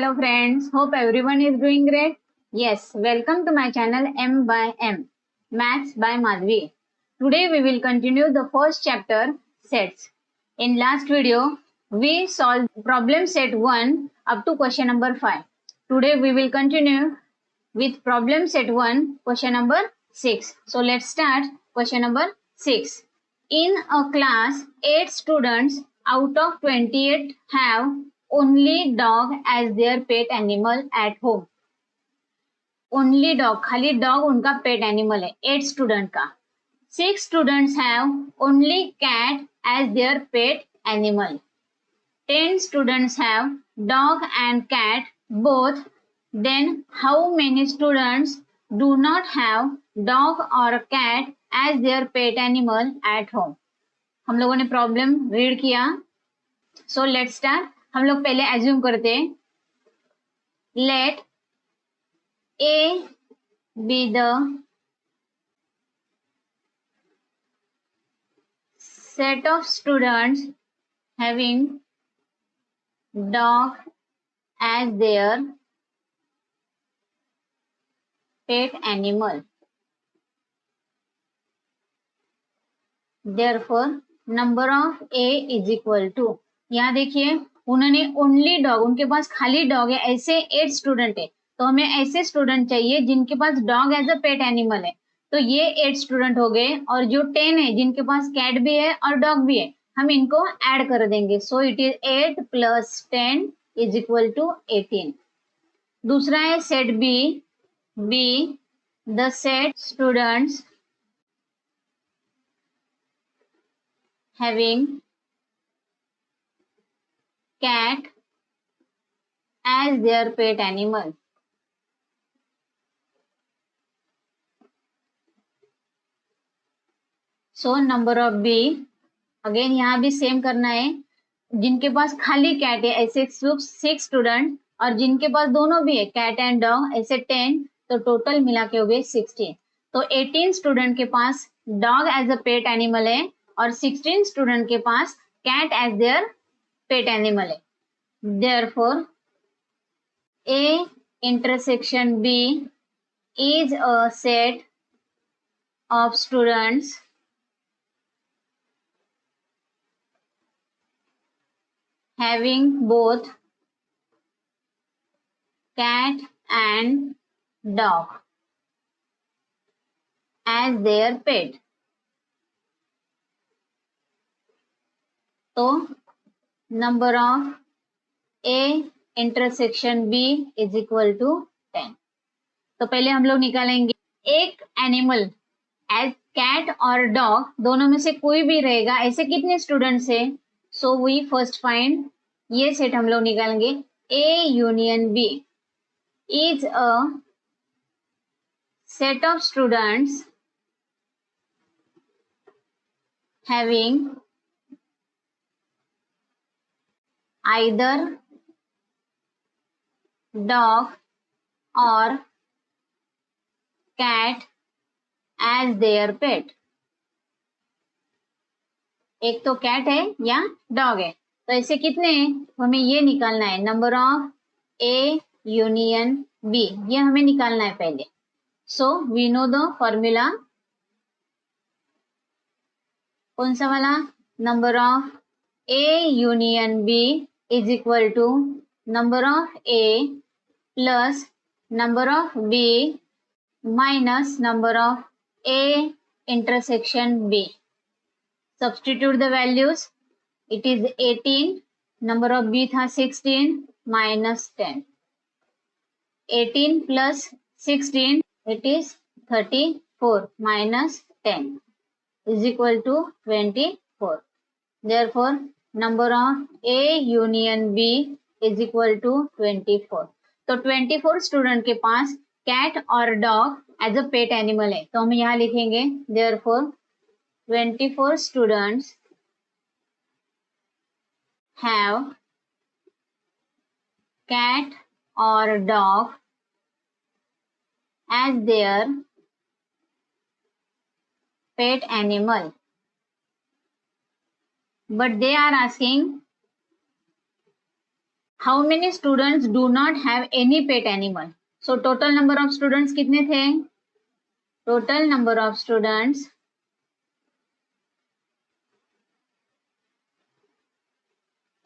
Hello friends, hope everyone is doing great. Yes, welcome to my channel M by M, Maths by Madhvi. Today we will continue the first chapter, sets. In last video, we solved problem set 1 up to question number 5. Today we will continue with problem set 1, question number 6. So let's start question number 6. In a class, 8 students out of 28 have only dog as their pet animal at home. Only dog, खाली dog उनका pet animal है 8 student का. 6 students have only cat as their pet animal. 10 students have dog and cat both. Then how many students do not have dog or cat as their pet animal at home? हम लोगों ने problem read किया. So let's start. हम लोग पहले assume करते हैं. Let A be the set of students having dog as their pet animal. Therefore, number of A is equal to, यहाँ देखिए उन्होंने ओनली डॉग, उनके पास खाली डॉग है, ऐसे 8 स्टूडेंट है, तो हमें ऐसे स्टूडेंट चाहिए जिनके पास dog as a pet animal है. तो ये 8 स्टूडेंट हो गए. और जो 10 है जिनके पास कैट भी है और डॉग भी है, हम इनको ऐड कर देंगे. So it is 8 plus 10 is equal to 18. दूसरा है set B. The set students having cat as their pet animal. So number of B, again यहाँ भी सेम करना है. जिनके पास खाली कैट है ऐसे 6 स्टूडेंट, और जिनके पास दोनों भी है कैट एंड डॉग ऐसे 10, तो टोटल मिला के हो गए 16. तो 18 स्टूडेंट के पास dog as a pet animal है और 16 स्टूडेंट के पास cat as their pet animal है. Therefore A intersection B is a set of students having both cat and dog as their pet. तो number of A intersection B is equal to 10. तो पहले हम लोग निकालेंगे एक एनिमल एज कैट और dog, दोनों में से कोई भी रहेगा. ऐसे कितने स्टूडेंट्स है? सो वी फर्स्ट फाइंड, ये सेट हम लोग निकालेंगे. A union B is a set of students having either dog or cat as their pet. एक तो कैट है या डॉग है, तो ऐसे कितने हैं? हमें ये निकालना है. Number of A union B, ये हमें निकालना है पहले. So we know the formula. कौन सा वाला? Number of A union B is equal to number of A plus number of B minus number of A intersection B. Substitute the values. It is 18. Number of B था 16 minus 10. 18 plus 16, it is 34 minus 10 is equal to 24. Therefore, number of A union B is equal to 24. तो 24 student के पास cat और dog as a pet animal है, तो हम यहाँ लिखेंगे देयरफॉर 24 स्टूडेंट्स हैव कैट और dog as their pet animal. But they are asking how many students do not have any pet animal. So total number of students कितने थे? Total number of students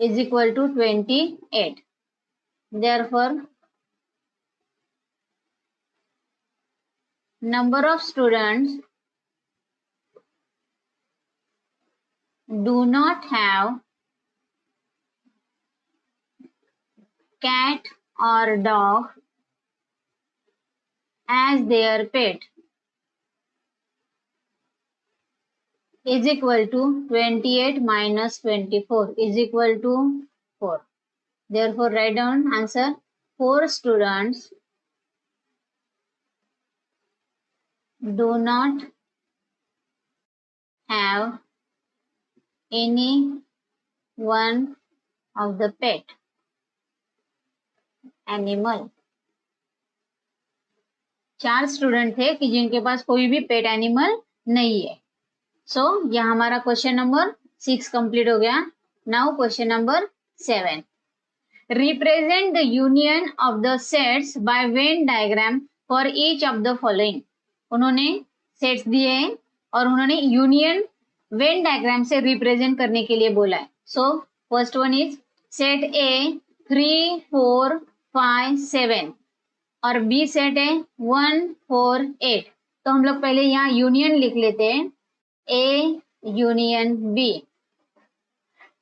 is equal to 28. Therefore, number of students do not have cat or dog as their pet is equal to 28 minus 24 is equal to 4. Therefore, write down answer. 4 students do not have any one of the pet animal. 4 student थे कि जिनके पास कोई भी pet animal नहीं है. सो यह हमारा question number 6 complete हो गया. Now question number 7. Represent the union of the sets by Venn diagram for each of the following. उन्होंने सेट्स दिए हैं और उन्होंने यूनियन वेन डायग्राम से रिप्रेजेंट करने के लिए बोला है. So first one is set A 3, 4, 5, 7 और बी सेट है 1, 4, 8. तो हम लोग पहले यहाँ यूनियन लिख लेते हैं. A union B.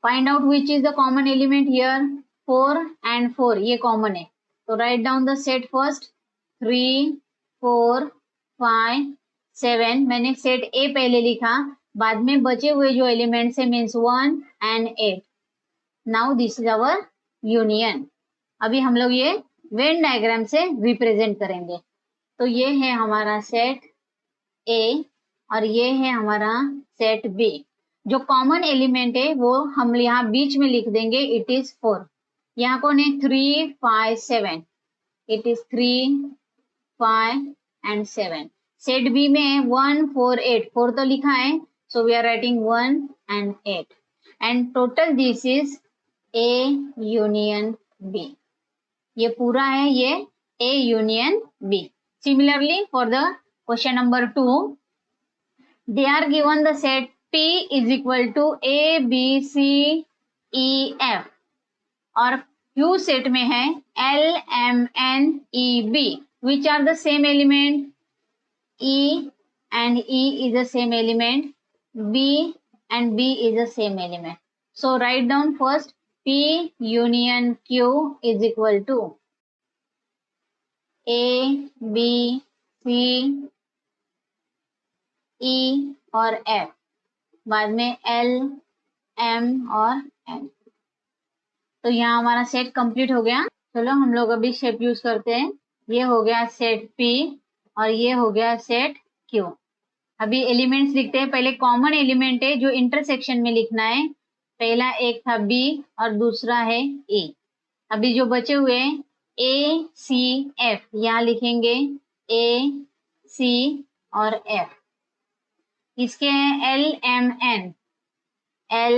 Find out which is the common element here. 4 and 4 ये common है. तो write down the set first. 3, 4, 5, 7. मैंने set A पहले लिखा. बाद में बचे हुए जो एलिमेंट्स है means 1 and 8. Now this is our union. अभी हम लोग ये वेन डायग्राम से रिप्रेजेंट करेंगे. तो ये है हमारा सेट A और ये है हमारा सेट बी. जो कॉमन एलिमेंट है वो हम यहाँ बीच में लिख देंगे. It is 4. यहाँ कौन है? 3, 5, 7. It is 3, 5 and 7. Set B में 1, 4, 8. 4 तो लिखा है. So we are writing 1 and 8. And total this is A union B. ये पूरा है ये A union B. Similarly for the question number 2, they are given the set P is equal to A, B, C, E, F और Q set में है L, M, N, E, B. Which are the same element? E and E is the same element. B and B is the same element. So write down first P union Q is equal to A, B, C, E और F. बाद में L, M और N. तो यहाँ हमारा set complete हो गया. चलो हम लोग अभी शेप यूज करते हैं. ये हो गया सेट P और ये हो गया सेट Q. अभी एलिमेंट्स लिखते हैं. पहले कॉमन एलिमेंट है जो इंटरसेक्शन में लिखना है. पहला एक था B और दूसरा है E. अभी जो बचे हुए हैं A, C, F. यहाँ लिखेंगे A, C और F. इसके हैं L, M, N. L,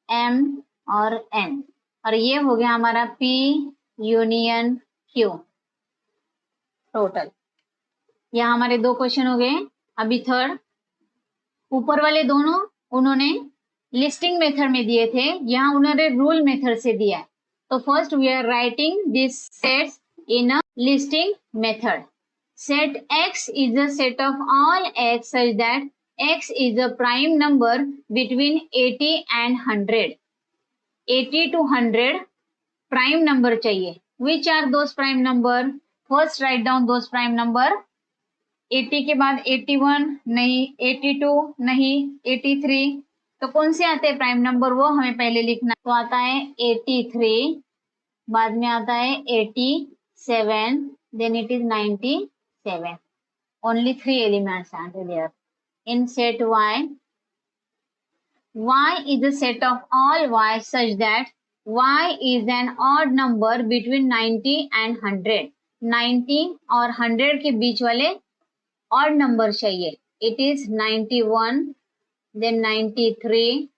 M और N. और ये हो गया हमारा P यूनियन Q. टोटल यहाँ हमारे 2 क्वेश्चन हो गए. अभी थर्ड. ऊपर वाले दोनों उन्होंने लिस्टिंग मेथड में दिए थे. यहाँ उन्होंने रूल मेथड से दिया है. तो first we are writing this sets in a listing method. Set X is the set of all X such that X is a prime number between 80 and 100. 80 to 100 prime number चाहिए. Which are those prime number? First write down those prime number. 80 के बाद 81 नहीं, 82 नहीं, 83. तो कौन से आते हैं प्राइम नंबर? वो हमें पहले लिखना. तो आता है 83, बाद में आता है 87, then it is 97. Only 3 elements are there. In set Y, Y is a set of all Y such that Y is an odd number between 90 and 100. 90 और 100 के बीच वाले odd number चाहिए. It is 91, then 93,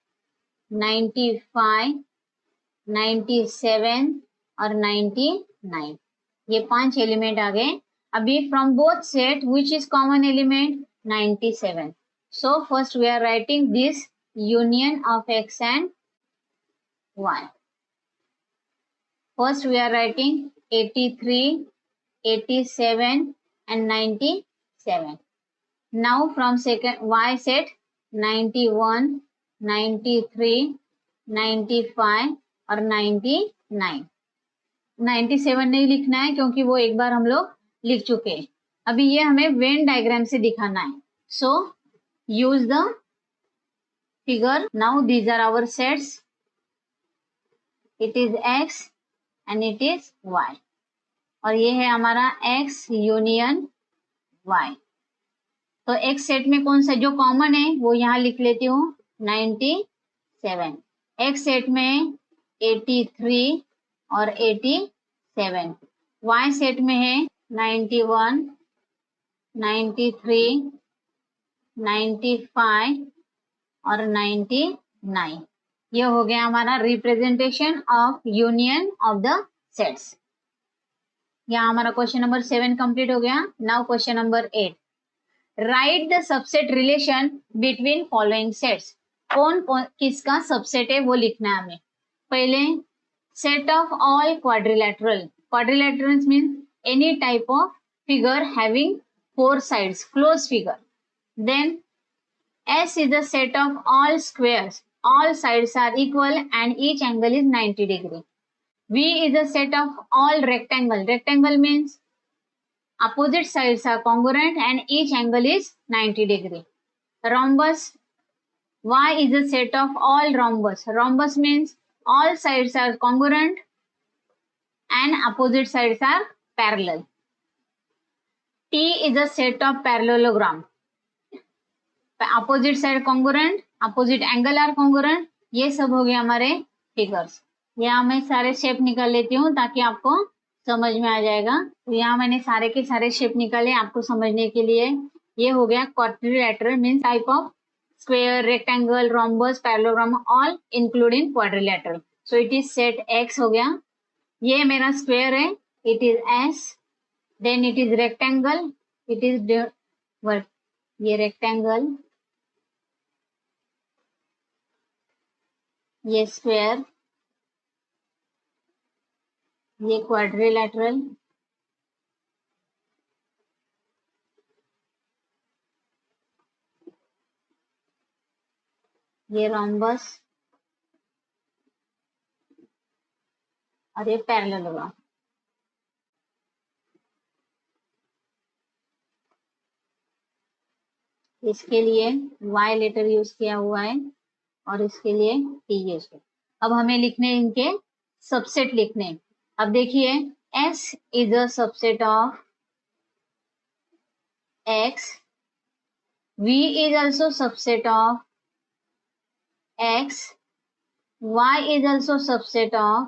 95, 97 और 99, ये 5 element आ गए। अभी from both set which is common element 97, so first we are writing this union of x and y. First we are writing 83, 87 and 97. Now from second y set 91, 93, 95 और 99. 97 नहीं लिखना है क्योंकि वो एक बार हम लोग लिख चुके हैं। अभी ये हमें वेन डायग्राम से दिखाना है। So use the figure. Now these are our sets. It is x and it is y. और ये है हमारा x यूनियन y. तो x सेट में कौन सा जो कॉमन है वो यहाँ लिख लेती हूँ 97. x सेट में 83 और 87. y सेट में है 91, 93, 95 और 99. ये हो गया हमारा representation of union of the sets. यहाँ हमारा क्वेश्चन नंबर 7 कंप्लीट हो गया। Now question number 8, write the subset relation between following sets. कौन किसका सबसेट है वो लिखना है हमें। पहले set of all quadrilateral. Quadrilaterals means any type of figure having 4 sides, close figure. Then S is the set of all squares. All sides are equal and each angle is 90 degree. V is the set of all rectangle. Rectangle means opposite sides are congruent and each angle is 90 degree. Rhombus. Y is the set of all rhombus. Rhombus means all sides are congruent and opposite sides are parallel. T is the set of parallelogram. Opposite side congruent, opposite angle are congruent. ये सब हो गए हमारे figures. यहाँ मैं सारे shape निकाल लेती हूँ ताकि आपको समझ में आ जाएगा। तो यहाँ मैंने सारे के सारे शेप निकाले आपको समझने के लिए। ये हो गया quadrilateral means type of square, rectangle, rhombus, parallelogram all including quadrilateral. So it is set X हो गया। ये मेरा स्क्वायर है, it is S. Then it is rectangle, it is ये रेक्टेंगल, ये स्क्वायर, ये क्वाड्रिलेटरल, ये रोम्बस और ये पैरेललोग्राम। इसके लिए y लेटर यूज किया हुआ है और इसके लिए t यूज किया। अब हमें लिखने इनके सबसेट लिखने। अब देखिए S is a subset of x, V is also subset of x, y is also subset of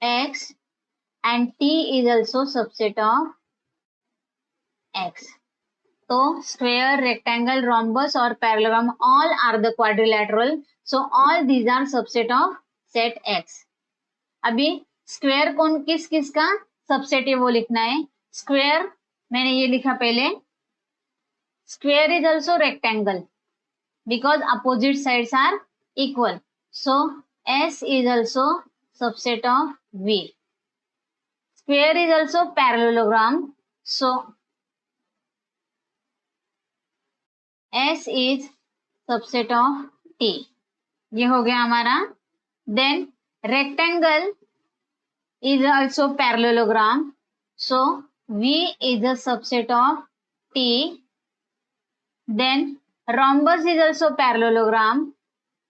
x and t is also subset of x. तो square, rectangle, rhombus और parallelogram all are the quadrilateral. So all these are subset of set x. अभी square कौन किस किस का subset है वो लिखना है। square मैंने ये लिखा पहले, square is also rectangle because opposite sides are equal. So S is also subset of V. Square is also parallelogram. So S is subset of T. ये हो गया हमारा। Then rectangle is also parallelogram. So V is a subset of T. Then rhombus is also parallelogram.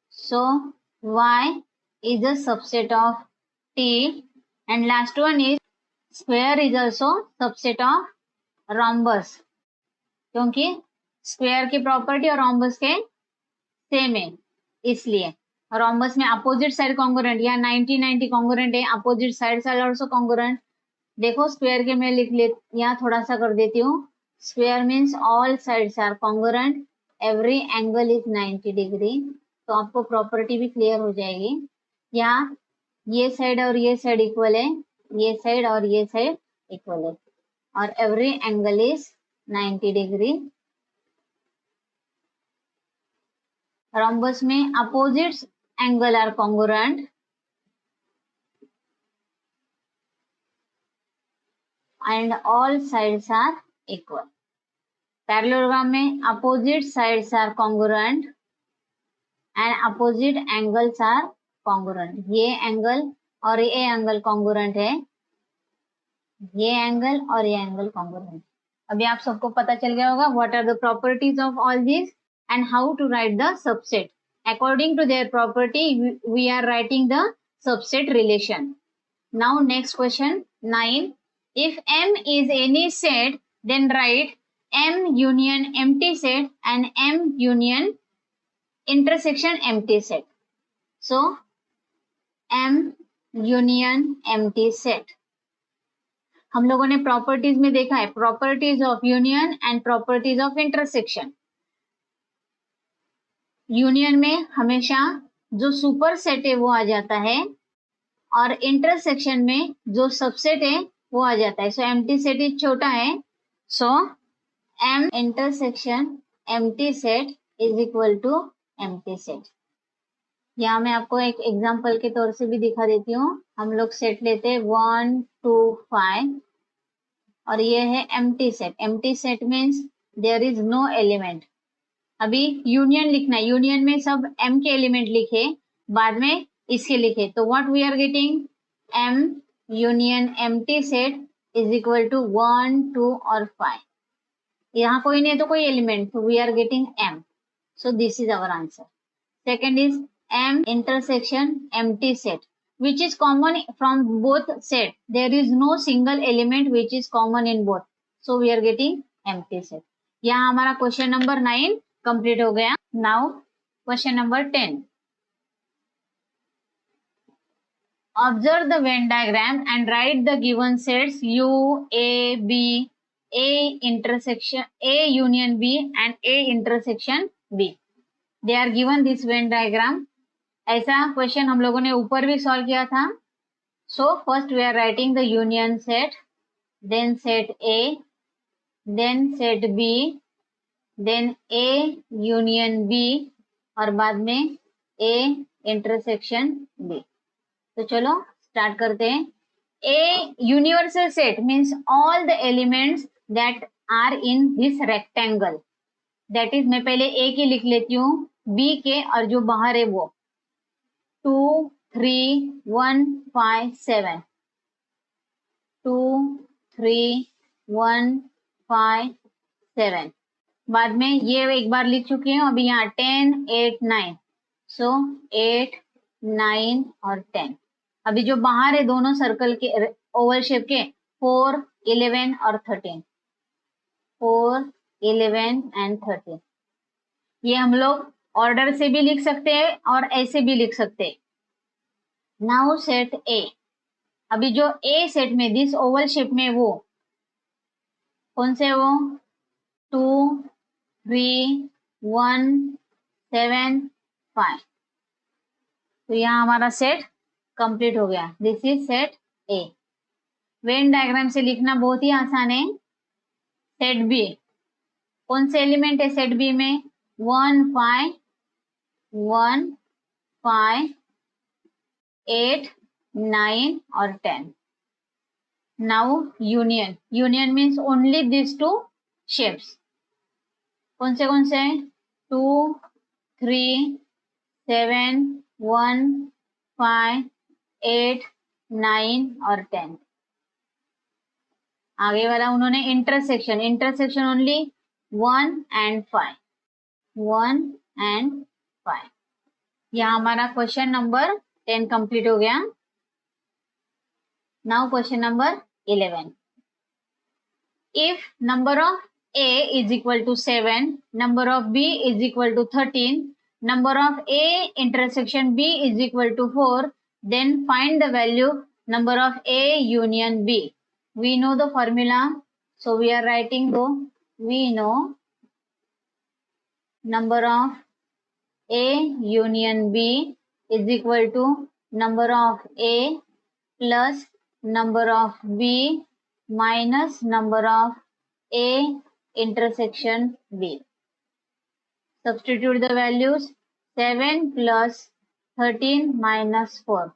So Y is a subset of T. And last one is square is also subset of rhombus. क्योंकि square की property और rhombus के same है, इसलिए rhombus में opposite side congruent, या 90-90 congruent है, opposite sides are also congruent. देखो स्क्वायर के मैं लिख ले, यहाँ थोड़ा सा कर देती हूँ। Square means all sides are congruent, every angle is 90 degree तो आपको प्रॉपर्टी भी क्लियर हो जाएगी। यहाँ ये साइड और ये साइड इक्वल है, ये साइड और ये साइड इक्वल है, और every angle is 90 degree. rhombus में opposites angle are congruent and all sides are equal. Parallelogram में opposite sides are congruent and opposite angles are congruent. ये एंगल और ये एंगल congruent है, ये एंगल और ये एंगल congruent। अभी आप सबको पता चल गया होगा what are the properties of all these and how to write the subset. According to their property, we are writing the subset relation. Now next question 9. If M is any set, then write M union empty set and M union intersection empty set. So M union empty set. हम लोगों ने properties में देखा है properties of union and properties of intersection. Union में हमेशा जो super set है वो आ जाता है और इंटरसेक्शन में जो सबसेट है वो आ जाता है। सो एम्प्टी सेट इज छोटा है, so M intersection empty set is equal to empty set. यहाँ मैं आपको एक एग्जांपल के तौर से भी दिखा देती हूँ। हम लोग सेट लेते हैं 1 2 5 और ये है empty set. Empty set means there is no element. अभी यूनियन लिखना है, यूनियन में सब m के एलिमेंट लिखे, बाद में इसके लिखे, तो what we are getting m union empty set is equal to 1 2 और 5। यहाँ कोई नहीं है तो कोई एलिमेंट, तो we are getting m, so this is our answer. Second is m intersection empty set which is common from both set. There is no single element which is common in both, so we are getting empty set. यहाँ हमारा question number 9 complete हो गया। Now question number 10। Observe the Venn diagram and write the given sets U, A, B, A intersection A union B and A intersection B. They are given this Venn diagram. ऐसा question हम लोगों ने ऊपर भी solve किया था। So first we are writing the union set, then set A, then set B, then A union B और बाद में A इंटरसेक्शन B। तो चलो स्टार्ट करते हैं। A universal set means all the elements that are in this rectangle, that is मैं पहले A की लिख लेती हूँ, B के और जो बाहर है वो 2 3 1 5 7 2 3 1 5 7। बाद में ये एक बार लिख चुकी हूँ, अभी यहाँ 10 8 9, सो 8 9 और 10। अभी जो बाहर है दोनों सर्कल के ओवल शेप के 4 11 और 13, 4 11 एंड 13। ये हम लोग ऑर्डर से भी लिख सकते हैं और ऐसे भी लिख सकते हैं। नाउ सेट ए, अभी जो ए सेट में दिस ओवल शेप में वो कौन से वो 2 3 1 7 5, तो यहाँ हमारा सेट कंप्लीट हो गया। This is set A. When diagram से लिखना बहुत ही आसान है। सेट बी, कौन से एलिमेंट है सेट बी में 1 5 1 5 8 9 और 10। Now union, union means only this two shapes. कौन से 2 3 7 1 5 8 9 और 10। आगे वाला उन्होंने intersection, intersection only 1 and 5, 1 and 5। यहाँ हमारा क्वेश्चन नंबर 10 कंप्लीट हो गया। Now question number 11। If number of A is equal to 7, number of B is equal to 13, number of A intersection B is equal to 4, then find the value number of A union B. We know the formula, so we are writing though. We know number of A union B is equal to number of A plus number of B minus number of A intersection B. Substitute the values. 7 plus 13 minus 4.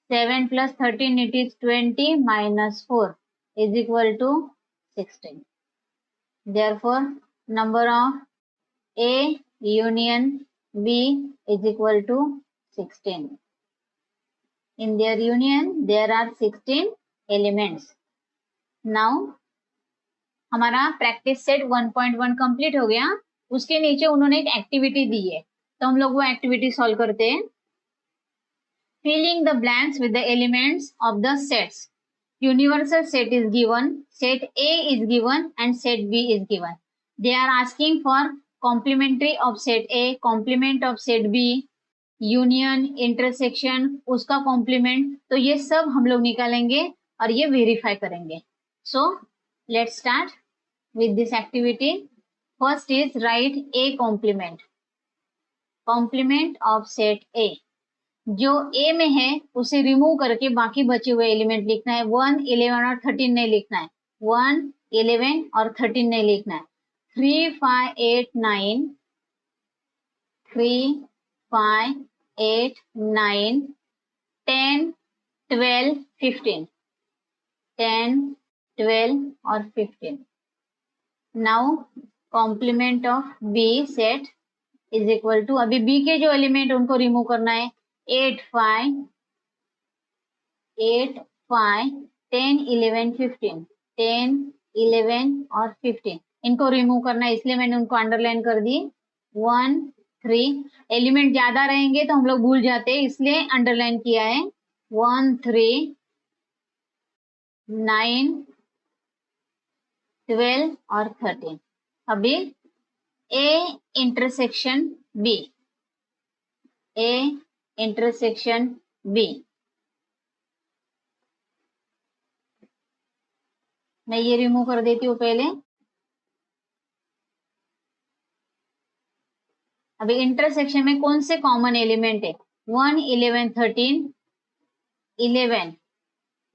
7 plus 13, it is 20 minus 4 is equal to 16. Therefore, number of A union B is equal to 16. In their union, there are 16 elements. Now, हमारा practice set 1.1 complete हो गया. उसके नीचे उन्होंने एक activity दी है, तो हम लोग वो एक्टिविटी सॉल्व करते हैं. Filling the blanks with the elements of the sets. Universal set is given, set A is given and set B is given. They are asking for complementary of set A, complement of set B, union, intersection, उसका complement. तो ये सब हम लोग निकालेंगे और ये verify करेंगे. So let's start with this activity. First is write A complement. Complement of set A. जो A में है उसे रिमूव करके बाकी बचे हुए एलिमेंट लिखना है. 1, 11 और 13 नहीं लिखना है. 1, 11 और 13 नहीं लिखना है. 3, 5, 8, 9, 3, 5, 8, 9, 10, 12, 15. 10, 12 और 15. Now complement of B set is equal to, अभी B के जो एलिमेंट उनको रिमूव करना है. 8, 5, 10, 11, 15. 10, 11 और 15 इनको रिमूव करना है, इसलिए मैंने उनको अंडरलाइन कर दी. 1, 3. एलिमेंट ज्यादा रहेंगे तो हम लोग भूल जाते हैं, इसलिए अंडरलाइन किया है. 1, 3, 9, 12 और 13. अभी A intersection B. A intersection B. मैं ये रिमूव कर देती हूँ पहले. अभी इंटरसेक्शन में कौन से कॉमन एलिमेंट है? 1, 11, 13. 11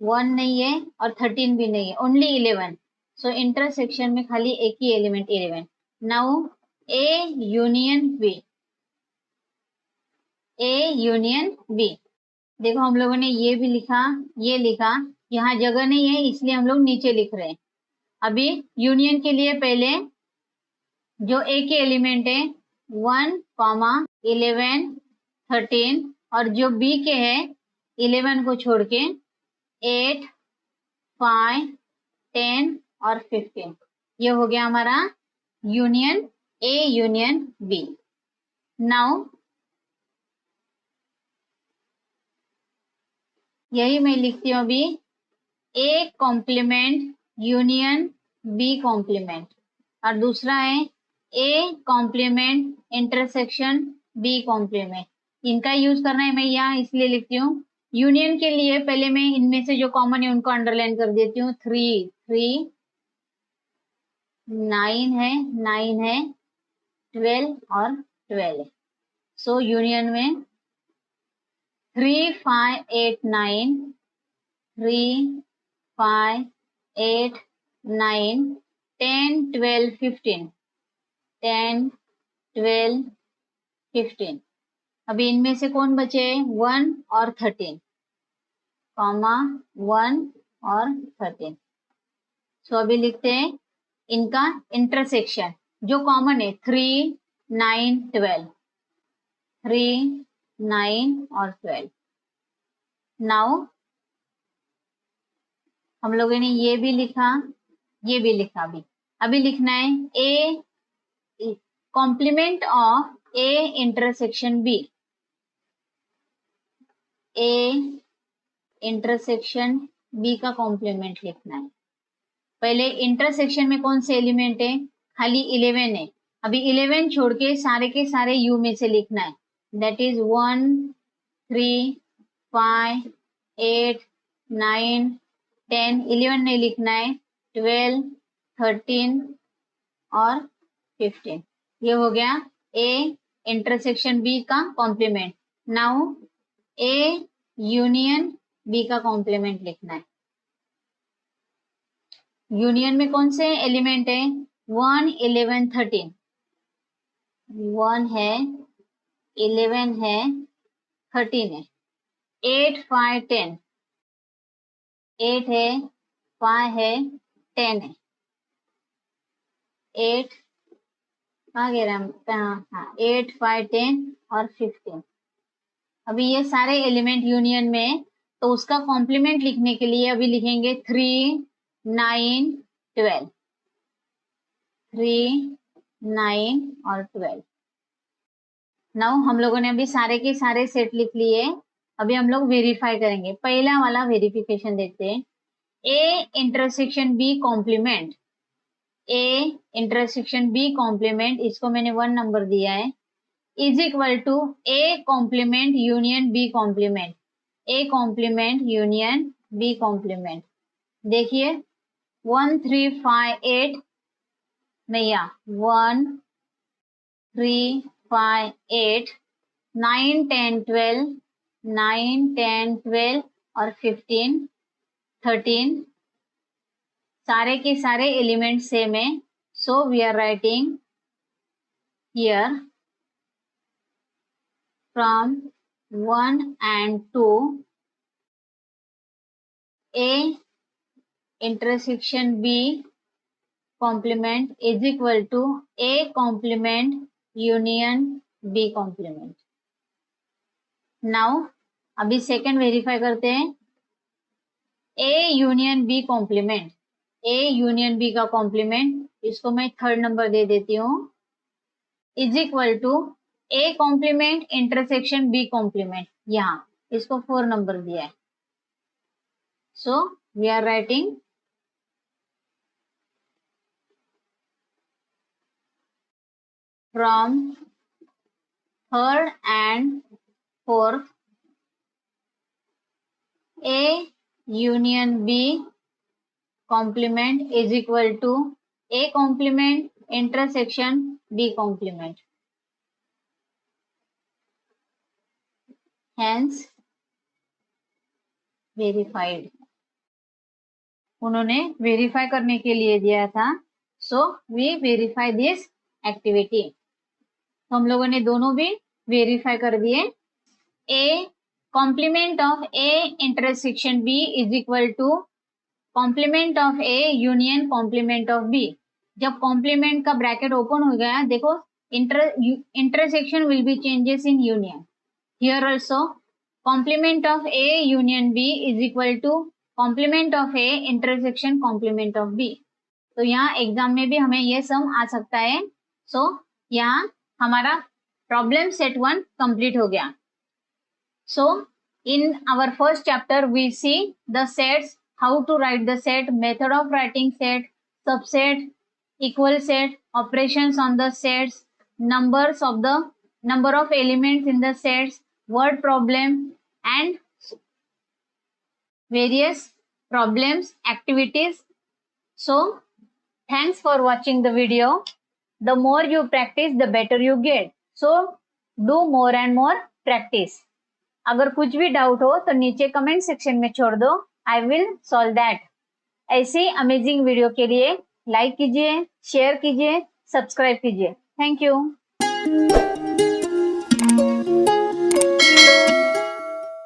1 नहीं है और 13 भी नहीं है, ओनली 11. सो इंटरसेक्शन में खाली एक ही element 11. Now A union B. A union B. देखो हम लोगों ने ये भी लिखा, ये लिखा, यहाँ जगह नहीं है इसलिए हम लोग नीचे लिख रहे हैं. अभी यूनियन के लिए पहले जो A के एलिमेंट है 1, 11, 13 और जो B के है 11 को छोड़ के 8, 5, 10 और 15. ये हो गया हमारा union A union B. Now यही मैं लिखती हूँ अभी, A complement union B complement, और दूसरा है A complement intersection B complement. इनका यूज करना है, मैं यहाँ इसलिए लिखती हूँ. यूनियन के लिए पहले मैं इनमें से जो कॉमन है उनको अंडरलाइन कर देती हूँ. 3, 3, 9 है, 9 है, 12 और 12 है. सो यूनियन में 3, 5, 8, 9, 3, 5, 8, 9, 10, 12, 15. 10, 12, 15. अभी इनमें से कौन बचे? 1 और 13, कॉमा 1 और 13. सो अभी लिखते हैं इनका इंटरसेक्शन जो कॉमन है 3, 9, 12. 3, 9 और 12. नाउ हम लोगों ने ये भी लिखा, ये भी लिखा. अभी लिखना है A complement of A intersection B. A intersection B का कॉम्प्लीमेंट लिखना है. पहले इंटरसेक्शन में कौन से एलिमेंट है? खाली 11 है. अभी 11 छोड़ के सारे U में से लिखना है. That is 1, 3, 5, 8, 9, 10. 11 नहीं लिखना है. 12, 13 और 15. ये हो गया A इंटरसेक्शन बी का complement. Now A union B का कॉम्प्लीमेंट लिखना है। यूनियन में कौन से एलिमेंट है? 1, 11, 13। 1 है, 11 है, 13 है। 8, 5, 10। 8 है, 5 है, 10 है। 8 आगे हाँ 8, 5, 10 और 15। अभी ये सारे एलिमेंट यूनियन में, तो उसका कॉम्प्लीमेंट लिखने के लिए अभी लिखेंगे 3, 9, 12। 3, 9 और 12। नाउ हम लोगों ने अभी सारे के सारे सेट लिख लिए। अभी हम लोग वेरीफाई करेंगे। पहला वाला वेरिफिकेशन देखते हैं। A intersection B complement. A intersection B complement, इसको मैंने 1 नंबर दिया है, is equal to A complement union B complement. A complement union B complement. देखिए 1, 3, 5, 8 नैया 1, 3, 5, 8, 9, 10, 12, 9, 10, 12 और 15, 13। सारे के सारे एलिमेंट सेम है, so we are writing here from 1 and 2 A intersection B complement is equal to A complement union B complement. Now अभी second verify करते हैं। A union B complement. A union B का कॉम्प्लीमेंट, इसको मैं 3rd नंबर दे देती हूँ, is equal to A complement intersection B complement. यहाँ इसको 4 नंबर दिया है, so we are writing from 3rd and 4th A union B complement is equal to A complement intersection B complement. Hence verified. उन्होंने वेरीफाई करने के लिए दिया था, so we verify this activity. तो हम लोगों ने दोनों भी वेरीफाई कर दिए। A complement of A intersection B is equal to complement of A union complement of B. जब कॉम्प्लीमेंट का ब्रैकेट ओपन हो गया, देखो intersection will be changes in union. Here also complement of A union B is equal to complement of A intersection complement of B. तो यहाँ exam में भी हमें ये सम आ सकता है। सो यहाँ हमारा प्रॉब्लम सेट 1 कंप्लीट हो गया। सो in our first chapter we see the sets, how to write the set, method of writing set, subset, equal set, operations on the sets, number of elements in the sets, word problem and various problems, activities. So thanks for watching the video. The more you practice the better you get, so do more and more practice. अगर कुछ भी doubt हो तो नीचे comment section में छोड़ दो, I will solve that. ऐसी अमेजिंग वीडियो के लिए लाइक कीजिए, शेयर कीजिए, सब्सक्राइब कीजिए। Thank you.